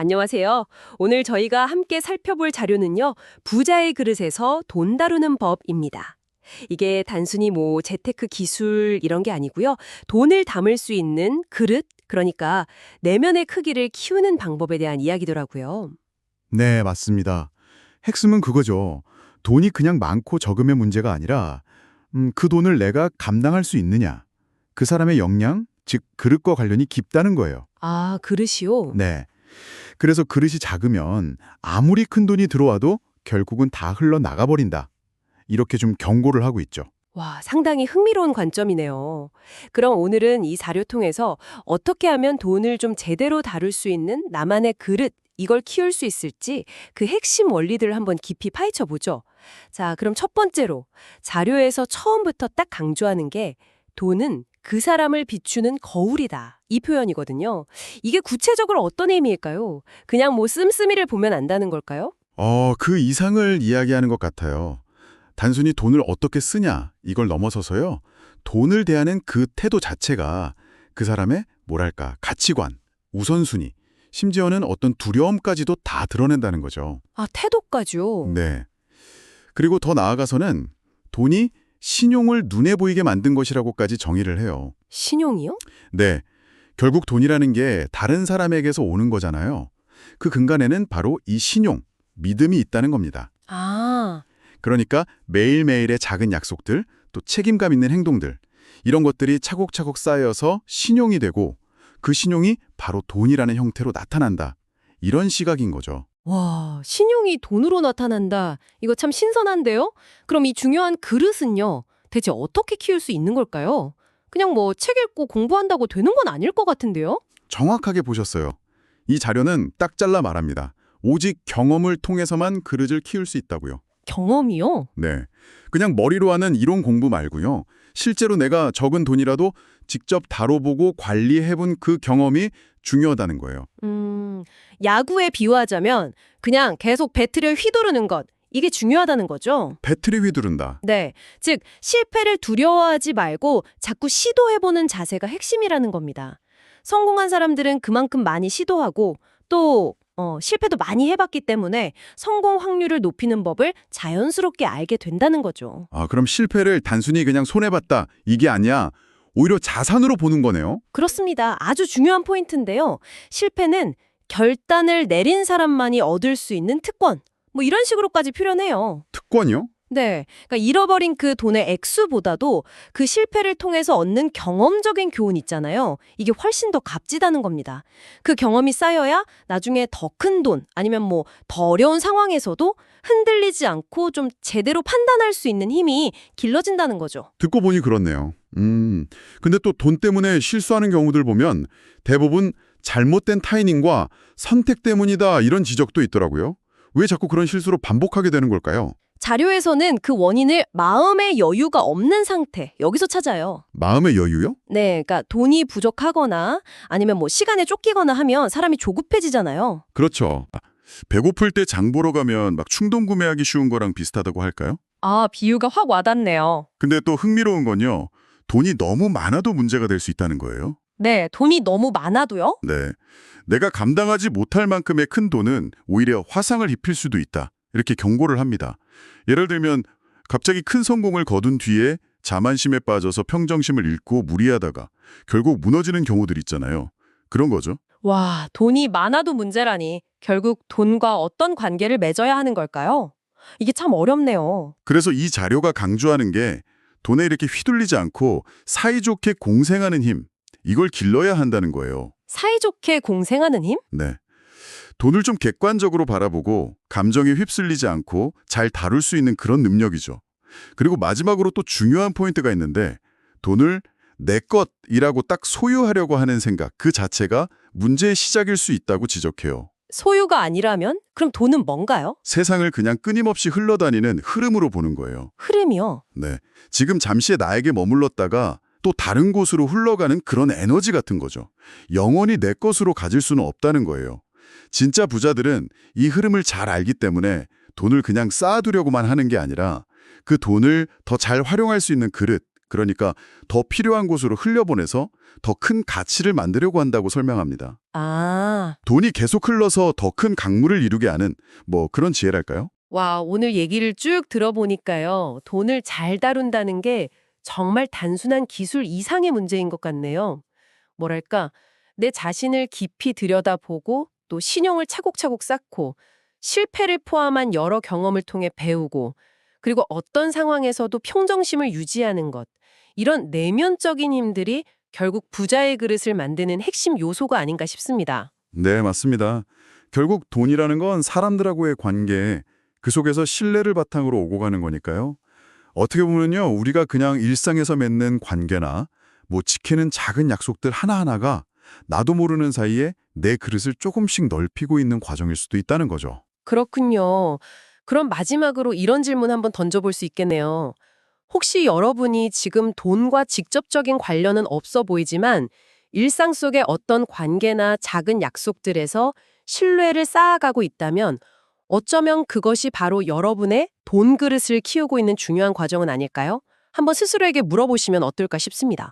안녕하세요. 오늘 저희가 함께 살펴볼 자료는요, 부자의 그릇에서 돈 다루는 법입니다. 이게 단순히 뭐 재테크 기술 이런 게 아니고요. 돈을 담을 수 있는 그릇, 그러니까 내면의 크기를 키우는 방법에 대한 이야기더라고요. 네, 맞습니다. 핵심은 그거죠. 돈이 그냥 많고 적음의 문제가 아니라 그 돈을 내가 감당할 수 있느냐. 그 사람의 역량, 즉 그릇과 관련이 깊다는 거예요. 아, 그릇이요? 네. 그래서 그릇이 작으면 아무리 큰 돈이 들어와도 결국은 다 흘러나가 버린다. 이렇게 좀 경고를 하고 있죠. 와, 상당히 흥미로운 관점이네요. 그럼 오늘은 이 자료 통해서 어떻게 하면 돈을 좀 제대로 다룰 수 있는 나만의 그릇, 이걸 키울 수 있을지 그 핵심 원리들을 한번 깊이 파헤쳐 보죠. 자, 그럼 첫 번째로 자료에서 처음부터 딱 강조하는 게 돈은 그 사람을 비추는 거울이다. 이 표현이거든요. 이게 구체적으로 어떤 의미일까요? 그냥 뭐 씀씀이를 보면 안다는 걸까요? 그 이상을 이야기하는 것 같아요. 단순히 돈을 어떻게 쓰냐, 이걸 넘어서서요. 돈을 대하는 그 태도 자체가 그 사람의 뭐랄까, 가치관, 우선순위, 심지어는 어떤 두려움까지도 다 드러낸다는 거죠. 아, 태도까지요? 네. 그리고 더 나아가서는 돈이 신용을 눈에 보이게 만든 것이라고까지 정의를 해요. 신용이요? 네. 결국 돈이라는 게 다른 사람에게서 오는 거잖아요. 그 근간에는 바로 이 신용, 믿음이 있다는 겁니다. 아, 그러니까 매일매일의 작은 약속들, 또 책임감 있는 행동들, 이런 것들이 차곡차곡 쌓여서 신용이 되고 그 신용이 바로 돈이라는 형태로 나타난다. 이런 시각인 거죠. 와, 신용이 돈으로 나타난다. 이거 참 신선한데요? 그럼 이 중요한 그릇은요, 대체 어떻게 키울 수 있는 걸까요? 그냥 뭐 책 읽고 공부한다고 되는 건 아닐 것 같은데요? 정확하게 보셨어요. 이 자료는 딱 잘라 말합니다. 오직 경험을 통해서만 그릇을 키울 수 있다고요. 경험이요? 네. 그냥 머리로 하는 이론 공부 말고요. 실제로 내가 적은 돈이라도 직접 다뤄보고 관리해본 그 경험이 중요하다는 거예요. 야구에 비유하자면 그냥 계속 배트를 휘두르는 것. 이게 중요하다는 거죠? 배틀에 휘두른다. 네. 즉, 실패를 두려워하지 말고 자꾸 시도해보는 자세가 핵심이라는 겁니다. 성공한 사람들은 그만큼 많이 시도하고 또 실패도 많이 해봤기 때문에 성공 확률을 높이는 법을 자연스럽게 알게 된다는 거죠. 그럼 실패를 단순히 그냥 손해봤다, 이게 아니야. 오히려 자산으로 보는 거네요. 그렇습니다. 아주 중요한 포인트인데요. 실패는 결단을 내린 사람만이 얻을 수 있는 특권. 뭐 이런 식으로까지 표현해요. 특권이요? 네. 그러니까 잃어버린 그 돈의 액수보다도 그 실패를 통해서 얻는 경험적인 교훈 있잖아요. 이게 훨씬 더 값지다는 겁니다. 그 경험이 쌓여야 나중에 더 큰 돈, 아니면 뭐 더 어려운 상황에서도 흔들리지 않고 좀 제대로 판단할 수 있는 힘이 길러진다는 거죠. 듣고 보니 그렇네요. 근데 또 돈 때문에 실수하는 경우들 보면 대부분 잘못된 타이밍과 선택 때문이다, 이런 지적도 있더라고요. 왜 자꾸 그런 실수로 반복하게 되는 걸까요? 자료에서는 그 원인을 마음의 여유가 없는 상태, 여기서 찾아요. 마음의 여유요? 네, 그러니까 돈이 부족하거나 아니면 뭐 시간에 쫓기거나 하면 사람이 조급해지잖아요. 그렇죠. 배고플 때 장 보러 가면 막 충동 구매하기 쉬운 거랑 비슷하다고 할까요? 아, 비유가 확 와닿네요. 근데 또 흥미로운 건요. 돈이 너무 많아도 문제가 될 수 있다는 거예요. 네, 돈이 너무 많아도요? 네. 내가 감당하지 못할 만큼의 큰 돈은 오히려 화상을 입힐 수도 있다. 이렇게 경고를 합니다. 예를 들면 갑자기 큰 성공을 거둔 뒤에 자만심에 빠져서 평정심을 잃고 무리하다가 결국 무너지는 경우들 있잖아요. 그런 거죠. 와, 돈이 많아도 문제라니 결국 돈과 어떤 관계를 맺어야 하는 걸까요? 이게 참 어렵네요. 그래서 이 자료가 강조하는 게 돈에 이렇게 휘둘리지 않고 사이좋게 공생하는 힘, 이걸 길러야 한다는 거예요. 사이좋게 공생하는 힘? 네. 돈을 좀 객관적으로 바라보고 감정에 휩쓸리지 않고 잘 다룰 수 있는 그런 능력이죠. 그리고 마지막으로 또 중요한 포인트가 있는데 돈을 내 것이라고 딱 소유하려고 하는 생각 그 자체가 문제의 시작일 수 있다고 지적해요. 소유가 아니라면? 그럼 돈은 뭔가요? 세상을 그냥 끊임없이 흘러다니는 흐름으로 보는 거예요. 흐름이요. 네. 지금 잠시 나에게 머물렀다가 또 다른 곳으로 흘러가는 그런 에너지 같은 거죠. 영원히 내 것으로 가질 수는 없다는 거예요. 진짜 부자들은 이 흐름을 잘 알기 때문에 돈을 그냥 쌓아두려고만 하는 게 아니라 그 돈을 더 잘 활용할 수 있는 그릇, 그러니까 더 필요한 곳으로 흘려보내서 더 큰 가치를 만들려고 한다고 설명합니다. 아, 돈이 계속 흘러서 더 큰 강물을 이루게 하는 뭐 그런 지혜랄까요? 와, 오늘 얘기를 쭉 들어보니까요. 돈을 잘 다룬다는 게 정말 단순한 기술 이상의 문제인 것 같네요. 뭐랄까, 내 자신을 깊이 들여다보고 또 신용을 차곡차곡 쌓고 실패를 포함한 여러 경험을 통해 배우고 그리고 어떤 상황에서도 평정심을 유지하는 것. 이런 내면적인 힘들이 결국 부자의 그릇을 만드는 핵심 요소가 아닌가 싶습니다. 네, 맞습니다. 결국 돈이라는 건 사람들하고의 관계, 그 속에서 신뢰를 바탕으로 오고 가는 거니까요. 어떻게 보면요, 우리가 그냥 일상에서 맺는 관계나 뭐 지키는 작은 약속들 하나하나가 나도 모르는 사이에 내 그릇을 조금씩 넓히고 있는 과정일 수도 있다는 거죠. 그렇군요. 그럼 마지막으로 이런 질문 한번 던져볼 수 있겠네요. 혹시 여러분이 지금 돈과 직접적인 관련은 없어 보이지만 일상 속의 어떤 관계나 작은 약속들에서 신뢰를 쌓아가고 있다면 어쩌면 그것이 바로 여러분의 돈 그릇을 키우고 있는 중요한 과정은 아닐까요? 한번 스스로에게 물어보시면 어떨까 싶습니다.